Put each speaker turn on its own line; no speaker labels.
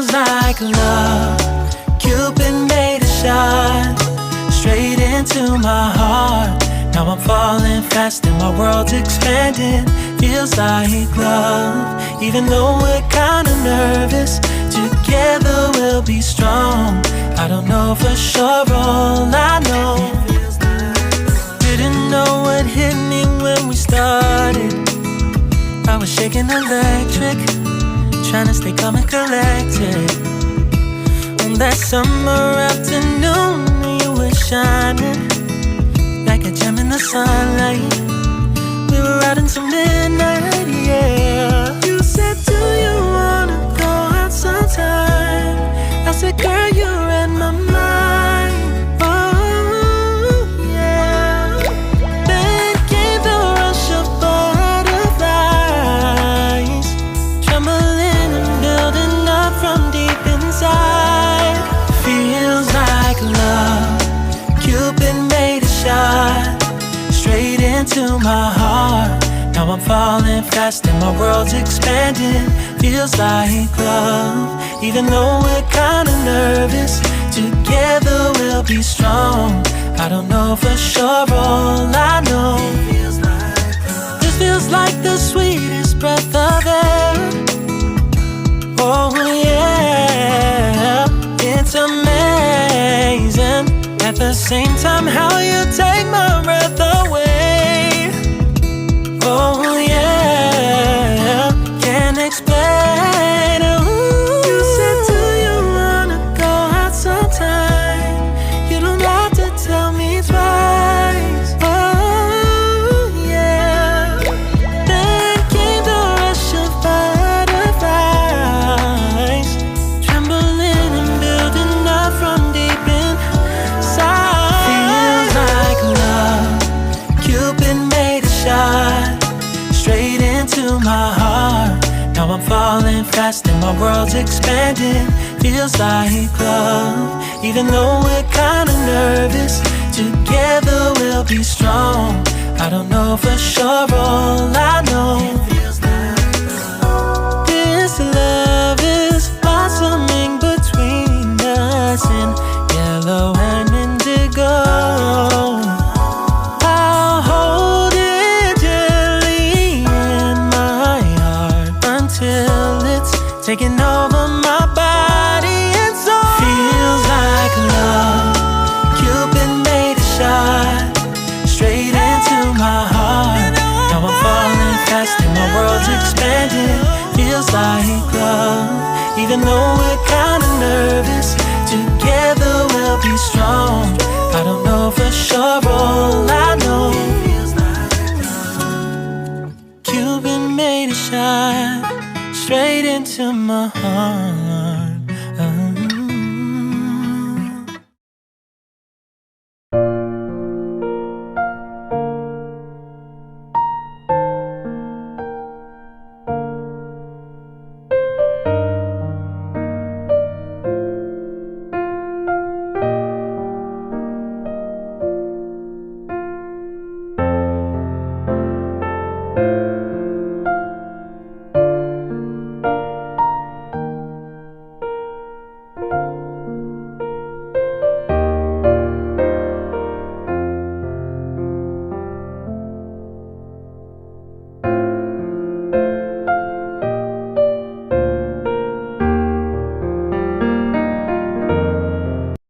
Feels like love. Cupid made a shot straight into my heart. Now I'm falling fast and my world's expanding. Feels like love. Even though we're kinda nervous, together we'll be strong. I don't know for sure, all I know. Didn't know what hit me when we started. I was shaking electric, trying to stay calm and collected. On that summer afternoon, you were shining like a gem in the sunlight. We were out until midnight, yeah. You said, do you wanna go out sometime? I said, girl, you read my mind. Oh, yeah. Then came the rush of butterflies, trembling and building up from deep inside. Feels like love. Cupid made a shot straight into my heart. Now I'm falling fast and my world's expanding. Feels like love. Even though we're kinda nervous, together we'll be strong. I don't know for sure, all I know. This feels like the sweetest breath of air. Oh yeah, it's amazing. At the same time, how you take my breath away. Oh yeah, can't explain. Ooh. You said, do you wanna go out sometime? You don't have to tell me twice. Oh yeah. Then came the rush of butterflies, trembling and building up from deep inside. Feels like love. Cupid made a shot straight into my heart. Now I'm falling fast and my world's expanding. Feels like love. Even though we're kinda nervous, together we'll be strong. I don't know for sure, all I know. This love is blossoming between us in yellow and indigo. I'll hold it gently in my heart until it's taking over my body and soul. Feels like love. Cupid made a shot straight into my heart. Now I'm falling fast and my world's expanding. Feels like love. Even though we're kinda nervous, together we'll be strong. I don't know for sure, all I know. Cupid made a shot straight into my heart.